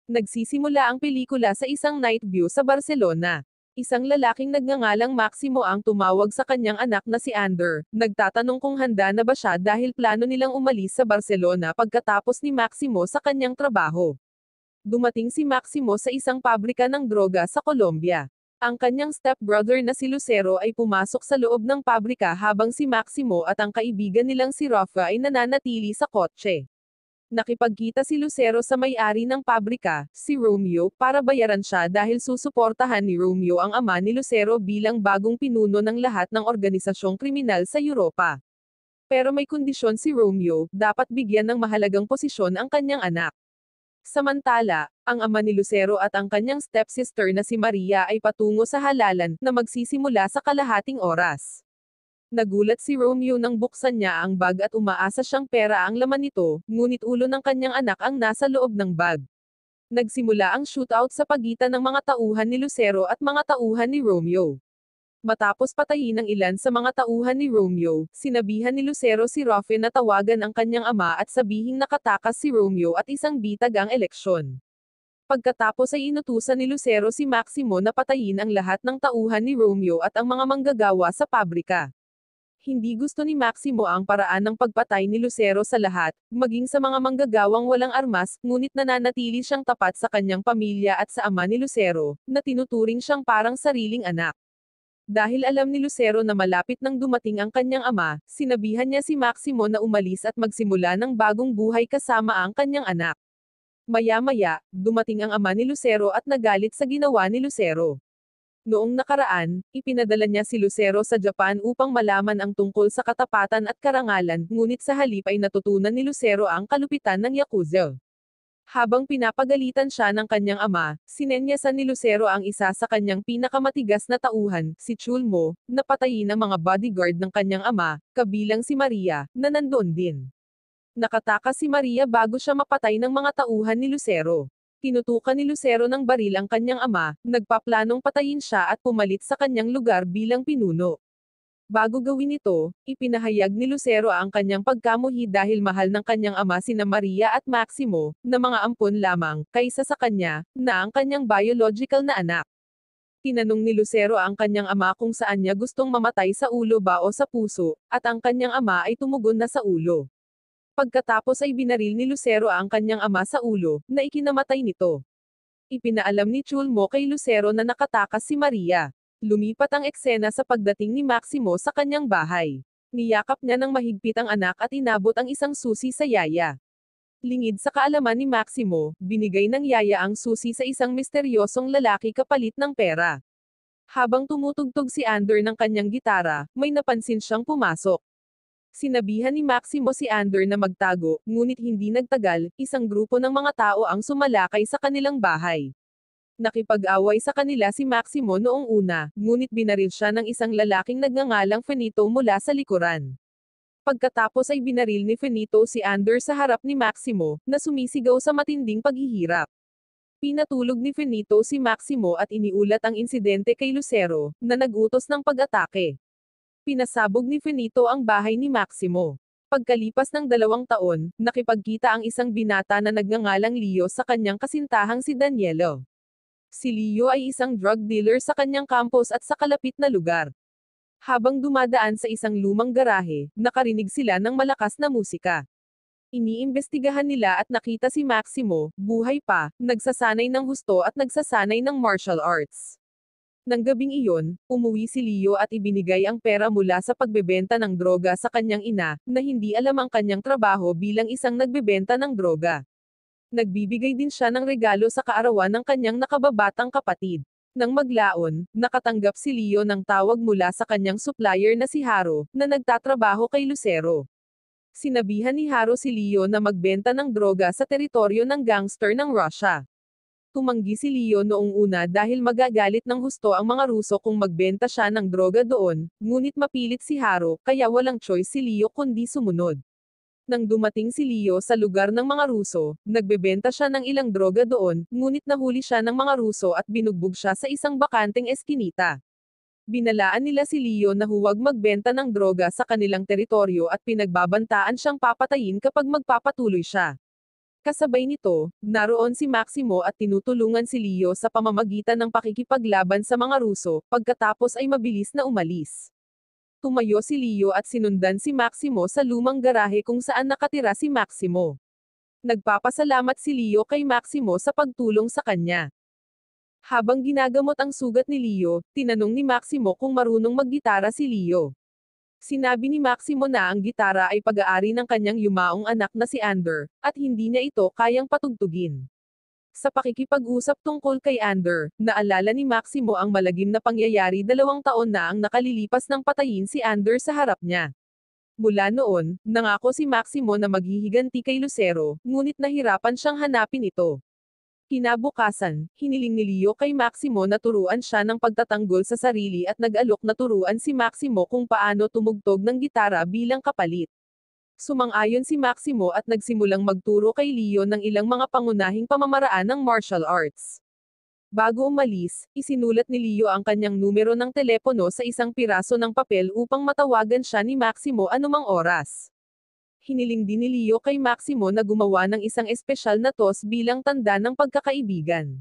Nagsisimula ang pelikula sa isang night view sa Barcelona. Isang lalaking nagngangalang Maximo ang tumawag sa kanyang anak na si Ander. Nagtatanong kung handa na ba siya dahil plano nilang umalis sa Barcelona pagkatapos ni Maximo sa kanyang trabaho. Dumating si Maximo sa isang pabrika ng droga sa Colombia. Ang kanyang stepbrother na si Lucero ay pumasok sa loob ng pabrika habang si Maximo at ang kaibigan nilang si Rafa ay nananatili sa kotse. Nakipagkita si Lucero sa may-ari ng pabrika, si Romeo, para bayaran siya dahil susuportahan ni Romeo ang ama ni Lucero bilang bagong pinuno ng lahat ng organisasyong kriminal sa Europa. Pero may kondisyon si Romeo, dapat bigyan ng mahalagang posisyon ang kanyang anak. Samantala, ang ama ni Lucero at ang kanyang stepsister na si Maria ay patungo sa halalan na magsisimula sa kalahating oras. Nagulat si Romeo nang buksan niya ang bag at umaasa siyang pera ang laman nito, ngunit ulo ng kanyang anak ang nasa loob ng bag. Nagsimula ang shootout sa pagitan ng mga tauhan ni Lucero at mga tauhan ni Romeo. Matapos patayin ng ilan sa mga tauhan ni Romeo, sinabihan ni Lucero si Rafe na tawagan ang kanyang ama at sabihing nakatakas si Romeo at isang bitag ang eleksyon. Pagkatapos ay inutusan ni Lucero si Maximo na patayin ang lahat ng tauhan ni Romeo at ang mga manggagawa sa pabrika. Hindi gusto ni Maximo ang paraan ng pagpatay ni Lucero sa lahat, maging sa mga manggagawang walang armas, ngunit nananatili siyang tapat sa kanyang pamilya at sa ama ni Lucero, na tinuturing siyang parang sariling anak. Dahil alam ni Lucero na malapit nang dumating ang kanyang ama, sinabihan niya si Maximo na umalis at magsimula ng bagong buhay kasama ang kanyang anak. Maya-maya, dumating ang ama ni Lucero at nagalit sa ginawa ni Lucero. Noong nakaraan, ipinadala niya si Lucero sa Japan upang malaman ang tungkol sa katapatan at karangalan, ngunit sa halip ay natutunan ni Lucero ang kalupitan ng Yakuza. Habang pinapagalitan siya ng kanyang ama, sinenyasan ni Lucero ang isa sa kanyang pinakamatigas na tauhan, si Chulmo, na patayin ang mga bodyguard ng kanyang ama, kabilang si Maria, na nandoon din. Nakatakas si Maria bago siya mapatay ng mga tauhan ni Lucero. Tinutukan ni Lucero ng baril ang kanyang ama, nagpaplanong patayin siya at pumalit sa kanyang lugar bilang pinuno. Bago gawin ito, ipinahayag ni Lucero ang kanyang pagkamuhi dahil mahal ng kanyang ama sina Maria at Maximo, na mga ampon lamang, kaysa sa kanya, na ang kanyang biological na anak. Tinanong ni Lucero ang kanyang ama kung saan niya gustong mamatay sa ulo ba o sa puso, at ang kanyang ama ay tumugon na sa ulo. Pagkatapos ay binaril ni Lucero ang kanyang ama sa ulo, na ikinamatay nito. Ipinaalam ni Chulmo kay Lucero na nakatakas si Maria. Lumipat ang eksena sa pagdating ni Maximo sa kanyang bahay. Niyakap niya ng mahigpit ang anak at inabot ang isang susi sa yaya. Lingid sa kaalaman ni Maximo, binigay ng yaya ang susi sa isang misteryosong lalaki kapalit ng pera. Habang tumutugtog si Ander ng kanyang gitara, may napansin siyang pumasok. Sinabihan ni Maximo si Ander na magtago, ngunit hindi nagtagal, isang grupo ng mga tao ang sumalakay sa kanilang bahay. Nakipag-away sa kanila si Maximo noong una, ngunit binaril siya ng isang lalaking nagngangalang Finito mula sa likuran. Pagkatapos ay binaril ni Finito si Ander sa harap ni Maximo, na sumisigaw sa matinding paghihirap. Pinatulog ni Finito si Maximo at iniulat ang insidente kay Lucero, na nag-utos ng pag-atake. Pinasabog ni Finito ang bahay ni Maximo. Pagkalipas ng 2 taon, nakipagkita ang isang binata na nagngangalang Leo sa kanyang kasintahang si Danielo. Si Leo ay isang drug dealer sa kanyang campus at sa kalapit na lugar. Habang dumadaan sa isang lumang garahe, nakarinig sila ng malakas na musika. Iniimbestigahan nila at nakita si Maximo, buhay pa, nagsasanay ng husto at nagsasanay ng martial arts. Nang gabing iyon, umuwi si Leo at ibinigay ang pera mula sa pagbebenta ng droga sa kanyang ina, na hindi alam ang kanyang trabaho bilang isang nagbebenta ng droga. Nagbibigay din siya ng regalo sa kaarawan ng kanyang nakababatang kapatid. Nang maglaon, nakatanggap si Leo ng tawag mula sa kanyang supplier na si Haro, na nagtatrabaho kay Lucero. Sinabihan ni Haro si Leo na magbenta ng droga sa teritoryo ng gangster ng Russia. Tumanggi si Leo noong una dahil magagalit ng husto ang mga Ruso kung magbenta siya ng droga doon, ngunit mapilit si Haro, kaya walang choice si Leo kundi sumunod. Nang dumating si Leo sa lugar ng mga Ruso, nagbebenta siya ng ilang droga doon, ngunit nahuli siya ng mga Ruso at binugbog siya sa isang bakanteng eskinita. Binalaan nila si Leo na huwag magbenta ng droga sa kanilang teritoryo at pinagbabantaan siyang papatayin kapag magpapatuloy siya. Kasabay nito, naroon si Maximo at tinutulungan si Leo sa pamamagitan ng pakikipaglaban sa mga Ruso, pagkatapos ay mabilis na umalis. Tumayo si Leo at sinundan si Maximo sa lumang garahe kung saan nakatira si Maximo. Nagpapasalamat si Leo kay Maximo sa pagtulong sa kanya. Habang ginagamot ang sugat ni Leo, tinanong ni Maximo kung marunong maggitara si Leo. Sinabi ni Maximo na ang gitara ay pag-aari ng kanyang yumaong anak na si Ander, at hindi niya ito kayang patugtugin. Sa pakikipag-usap tungkol kay Ander, naalala ni Maximo ang malagim na pangyayari 2 taon na ang nakalilipas nang patayin si Ander sa harap niya. Mula noon, nangako si Maximo na maghihiganti kay Lucero, ngunit nahirapan siyang hanapin ito. Kinabukasan, hiniling ni Leo kay Maximo na turuan siya ng pagtatanggol sa sarili at nag-alok na turuan si Maximo kung paano tumugtog ng gitara bilang kapalit. Sumang-ayon si Maximo at nagsimulang magturo kay Leo ng ilang mga pangunahing pamamaraan ng martial arts. Bago umalis, isinulat ni Leo ang kanyang numero ng telepono sa isang piraso ng papel upang matawagan siya ni Maximo anumang oras. Hiniling din ni Leo kay Maximo na gumawa ng isang espesyal na toss bilang tanda ng pagkakaibigan.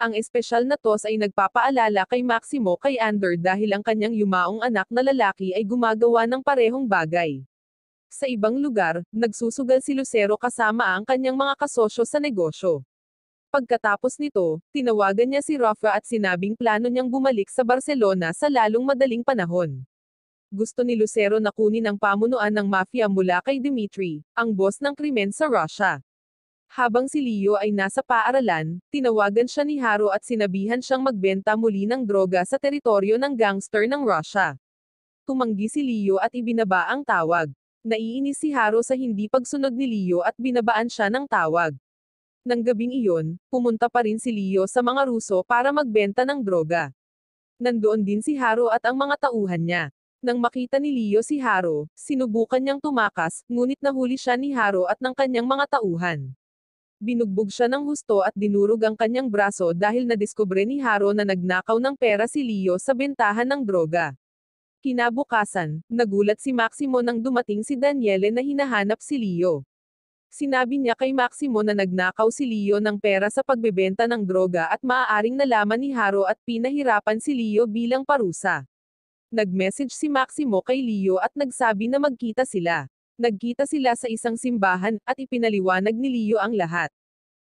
Ang espesyal na toss ay nagpapaalala kay Maximo kay Ander dahil ang kanyang yumaong anak na lalaki ay gumagawa ng parehong bagay. Sa ibang lugar, nagsusugal si Lucero kasama ang kanyang mga kasosyo sa negosyo. Pagkatapos nito, tinawagan niya si Rafa at sinabing plano niyang bumalik sa Barcelona sa lalong madaling panahon. Gusto ni Lucero na kunin ang pamunuan ng mafia mula kay Dmitry, ang boss ng krimen sa Russia. Habang si Leo ay nasa paaralan, tinawagan siya ni Haro at sinabihan siyang magbenta muli ng droga sa teritoryo ng gangster ng Russia. Tumanggi si Leo at ibinaba ang tawag. Naiinis si Haro sa hindi pagsunod ni Leo at binabaan siya ng tawag. Nang gabing iyon, pumunta pa rin si Leo sa mga Ruso para magbenta ng droga. Nandoon din si Haro at ang mga tauhan niya. Nang makita ni Leo si Haro, sinubukan niyang tumakas, ngunit nahuli siya ni Haro at ng kanyang mga tauhan. Binugbog siya ng husto at dinurog ang kanyang braso dahil nadiskubre ni Haro na nagnakaw ng pera si Leo sa bentahan ng droga. Kinabukasan, nagulat si Maximo nang dumating si Daniele na hinahanap si Leo. Sinabi niya kay Maximo na nagnakaw si Leo ng pera sa pagbebenta ng droga at maaaring nalaman ni Haro at pinahirapan si Leo bilang parusa. Nag-message si Maximo kay Leo at nagsabi na magkita sila. Nagkita sila sa isang simbahan, at ipinaliwanag ni Leo ang lahat.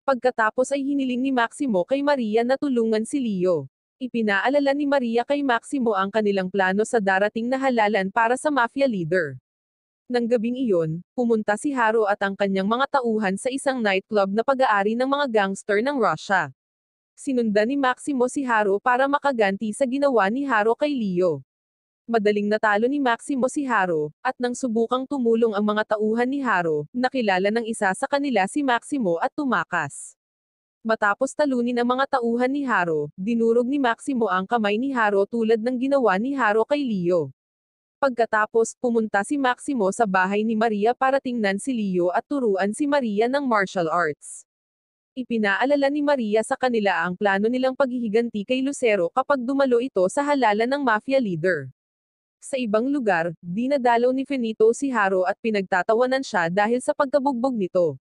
Pagkatapos ay hiniling ni Maximo kay Maria na tulungan si Leo. Ipinaalala ni Maria kay Maximo ang kanilang plano sa darating na halalan para sa mafia leader. Nang gabing iyon, pumunta si Haro at ang kanyang mga tauhan sa isang nightclub na pag-aari ng mga gangster ng Russia. Sinundan ni Maximo si Haro para makaganti sa ginawa ni Haro kay Leo. Madaling natalo ni Maximo si Haro, at nang subukang tumulong ang mga tauhan ni Haro, nakilala ng isa sa kanila si Maximo at tumakas. Matapos talunin ang mga tauhan ni Haro, dinurog ni Maximo ang kamay ni Haro tulad ng ginawa ni Haro kay Leo. Pagkatapos, pumunta si Maximo sa bahay ni Maria para tingnan si Leo at turuan si Maria ng martial arts. Ipinaalala ni Maria sa kanila ang plano nilang paghihiganti kay Lucero kapag dumalo ito sa halalan ng mafia leader. Sa ibang lugar, dinadalaw ni Finito si Haro at pinagtatawanan siya dahil sa pagkabugbog nito.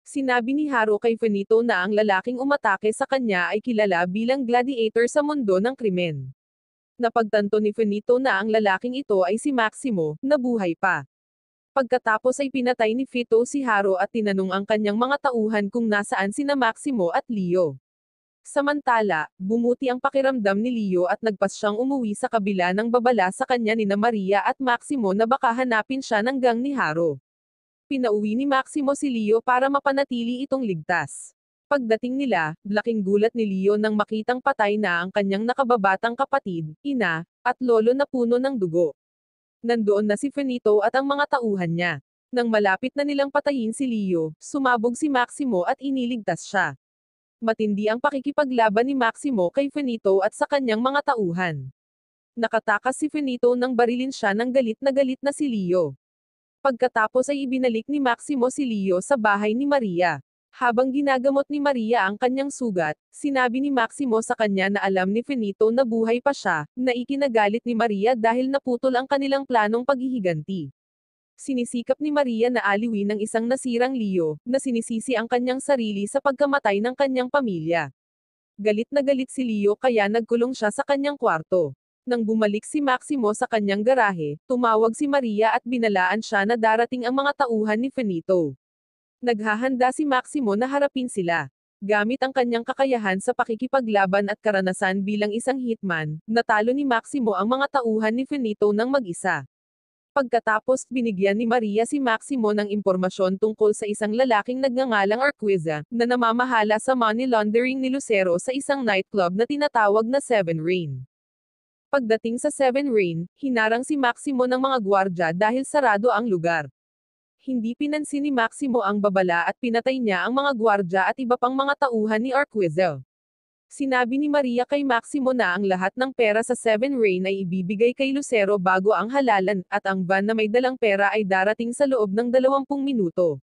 Sinabi ni Haro kay Finito na ang lalaking umatake sa kanya ay kilala bilang gladiator sa mundo ng krimen. Napagtanto ni Finito na ang lalaking ito ay si Maximo, na buhay pa. Pagkatapos ay pinatay ni Fito si Haro at tinanong ang kanyang mga tauhan kung nasaan sina Maximo at Leo. Samantala, bumuti ang pakiramdam ni Leo at nagpas siyang umuwi sa kabila ng babala sa kanya nina Maria at Maximo na baka hanapin siya ng gang ni Haro. Pinauwi ni Maximo si Leo para mapanatili itong ligtas. Pagdating nila, laking gulat ni Leo nang makitang patay na ang kanyang nakababatang kapatid, ina, at lolo na puno ng dugo. Nandoon na si Finito at ang mga tauhan niya. Nang malapit na nilang patayin si Leo, sumabog si Maximo at iniligtas siya. Matindi ang pakikipaglaban ni Maximo kay Finito at sa kanyang mga tauhan. Nakatakas si Finito nang barilin siya ng galit na si Leo. Pagkatapos ay ibinalik ni Maximo si Leo sa bahay ni Maria. Habang ginagamot ni Maria ang kanyang sugat, sinabi ni Maximo sa kanya na alam ni Finito na buhay pa siya, na ikinagalit ni Maria dahil naputol ang kanilang planong paghihiganti. Sinisikap ni Maria na aliwin ng isang nasirang Leo, na sinisisi ang kanyang sarili sa pagkamatay ng kanyang pamilya. Galit na galit si Leo kaya nagkulong siya sa kanyang kwarto. Nang bumalik si Maximo sa kanyang garahe, tumawag si Maria at binalaan siya na darating ang mga tauhan ni Finito. Naghahanda si Maximo na harapin sila. Gamit ang kanyang kakayahan sa pakikipaglaban at karanasan bilang isang hitman, natalo ni Maximo ang mga tauhan ni Finito ng mag-isa. Pagkatapos, binigyan ni Maria si Maximo ng impormasyon tungkol sa isang lalaking nagngangalang Arquiza, na namamahala sa money laundering ni Lucero sa isang nightclub na tinatawag na Seven Rain. Pagdating sa Seven Rain, hinarang si Maximo ng mga gwardya dahil sarado ang lugar. Hindi pinansin ni Maximo ang babala at pinatay niya ang mga gwardya at iba pang mga tauhan ni Arquiza. Sinabi ni Maria kay Maximo na ang lahat ng pera sa Seven Rain ay ibibigay kay Lucero bago ang halalan, at ang van na may dalang pera ay darating sa loob ng 20 minuto.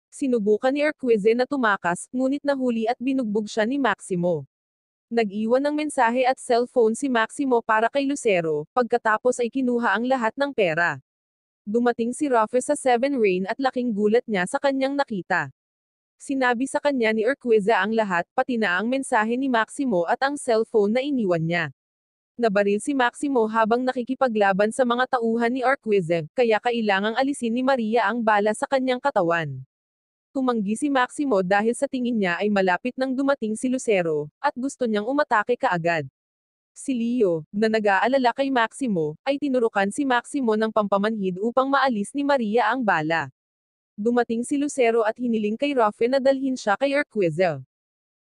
Sinubukan ni Arquiza na tumakas, ngunit nahuli at binugbog siya ni Maximo. Nag-iwan ng mensahe at cellphone si Maximo para kay Lucero, pagkatapos ay kinuha ang lahat ng pera. Dumating si Ruffy sa Seven Rain at laking gulat niya sa kanyang nakita. Sinabi sa kanya ni Arquiza ang lahat, pati na ang mensahe ni Maximo at ang cellphone na iniwan niya. Nabaril si Maximo habang nakikipaglaban sa mga tauhan ni Arquiza, kaya kailangang alisin ni Maria ang bala sa kanyang katawan. Tumanggi si Maximo dahil sa tingin niya ay malapit nang dumating si Lucero, at gusto niyang umatake kaagad. Si Leo, na nag-aalala kay Maximo, ay tinurukan si Maximo ng pampamanhid upang maalis ni Maria ang bala. Dumating si Lucero at hiniling kay Ruffy na dalhin siya kay Arquiza.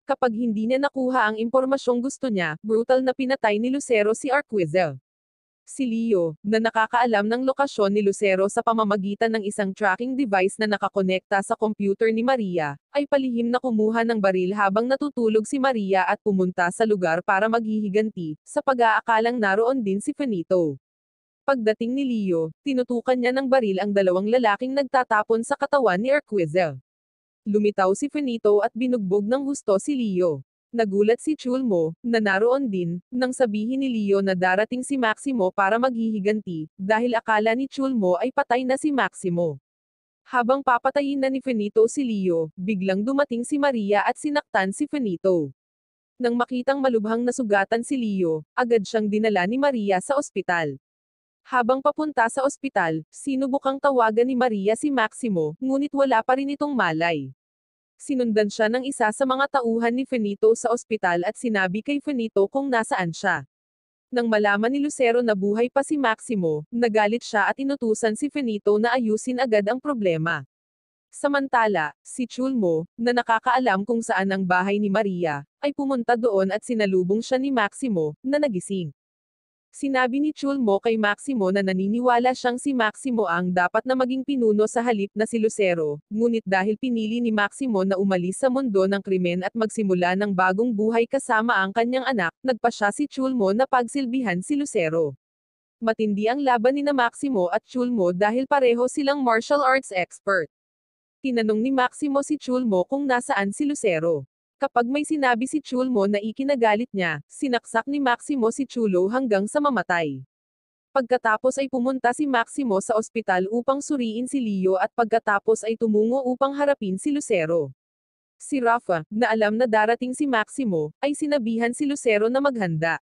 Kapag hindi niya nakuha ang impormasyong gusto niya, brutal na pinatay ni Lucero si Arquiza. Si Leo, na nakakaalam ng lokasyon ni Lucero sa pamamagitan ng isang tracking device na nakakonekta sa computer ni Maria, ay palihim na kumuha ng baril habang natutulog si Maria at pumunta sa lugar para maghihiganti, sa pag-aakalang naroon din si Finito. Pagdating ni Leo, tinutukan niya ng baril ang dalawang lalaking nagtatapon sa katawan ni Arquiza. Lumitaw si Finito at binugbog ng husto si Leo. Nagulat si Chulmo, na naroon din, nang sabihin ni Leo na darating si Maximo para maghihiganti, dahil akala ni Chulmo ay patay na si Maximo. Habang papatayin na ni Finito si Leo, biglang dumating si Maria at sinaktan si Finito. Nang makitang malubhang nasugatan si Leo, agad siyang dinala ni Maria sa ospital. Habang papunta sa ospital, sinubukang tawagan ni Maria si Maximo, ngunit wala pa rin itong malay. Sinundan siya ng isa sa mga tauhan ni Finito sa ospital at sinabi kay Finito kung nasaan siya. Nang malaman ni Lucero na buhay pa si Maximo, nagalit siya at inutusan si Finito na ayusin agad ang problema. Samantala, si Chulmo, na nakakaalam kung saan ang bahay ni Maria, ay pumunta doon at sinalubong siya ni Maximo, na nagising. Sinabi ni Chulmo kay Maximo na naniniwala siyang si Maximo ang dapat na maging pinuno sa halip na si Lucero, ngunit dahil pinili ni Maximo na umalis sa mundo ng krimen at magsimula ng bagong buhay kasama ang kanyang anak, nagpasya si Chulmo na pagsilbihan si Lucero. Matindi ang laban ni Maximo at Chulmo dahil pareho silang martial arts expert. Tinanong ni Maximo si Chulmo kung nasaan si Lucero. Kapag may sinabi si Chulmo na ikinagalit niya, sinaksak ni Maximo si Chulo hanggang sa mamatay. Pagkatapos ay pumunta si Maximo sa ospital upang suriin si Leo at pagkatapos ay tumungo upang harapin si Lucero. Si Rafa, na alam na darating si Maximo, ay sinabihan si Lucero na maghanda.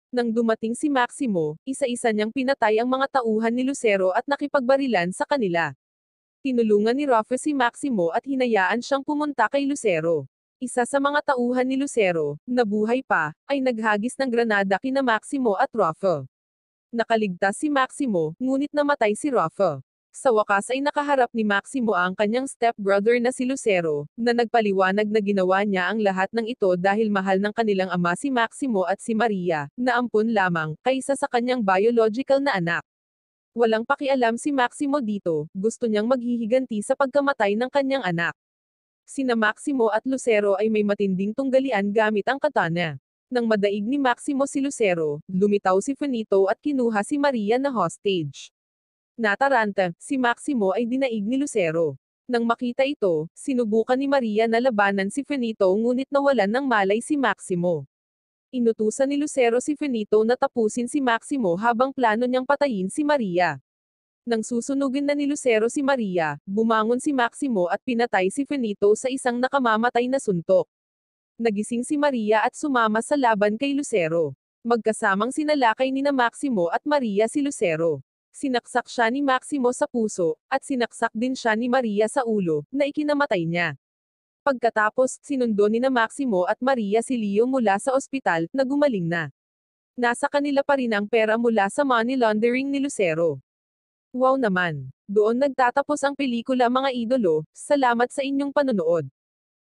Nang dumating si Maximo, isa-isa niyang pinatay ang mga tauhan ni Lucero at nakipagbarilan sa kanila. Tinulungan ni Rafa si Maximo at hinayaan siyang pumunta kay Lucero. Isa sa mga tauhan ni Lucero, na buhay pa, ay naghagis ng granada kina Maximo at Rafa. Nakaligtas si Maximo, ngunit namatay si Rafa. Sa wakas ay nakaharap ni Maximo ang kanyang stepbrother na si Lucero, na nagpaliwanag na ginawa niya ang lahat ng ito dahil mahal ng kanilang ama si Maximo at si Maria, na ampun lamang, kaysa sa kanyang biological na anak. Walang pakialam si Maximo dito, gusto niyang maghihiganti sa pagkamatay ng kanyang anak. Sina Maximo at Lucero ay may matinding tunggalian gamit ang katana. Nang madaig ni Maximo si Lucero, lumitaw si Finito at kinuha si Maria na hostage. Nataranta, si Maximo ay dinaig ni Lucero. Nang makita ito, sinubukan ni Maria na labanan si Finito ngunit nawalan ng malay si Maximo. Inutusan ni Lucero si Finito na tapusin si Maximo habang plano niyang patayin si Maria. Nang susunugin na ni Lucero si Maria, bumangon si Maximo at pinatay si Finito sa isang nakamamatay na suntok. Nagising si Maria at sumama sa laban kay Lucero. Magkasamang sinalakay nina Maximo at Maria si Lucero. Sinaksak siya ni Maximo sa puso, at sinaksak din siya ni Maria sa ulo, na ikinamatay niya. Pagkatapos, sinundo nina Maximo at Maria si Leo mula sa ospital, na gumaling na. Nasa kanila pa rin ang pera mula sa money laundering ni Lucero. Wow naman! Doon nagtatapos ang pelikula mga idolo, salamat sa inyong panonood.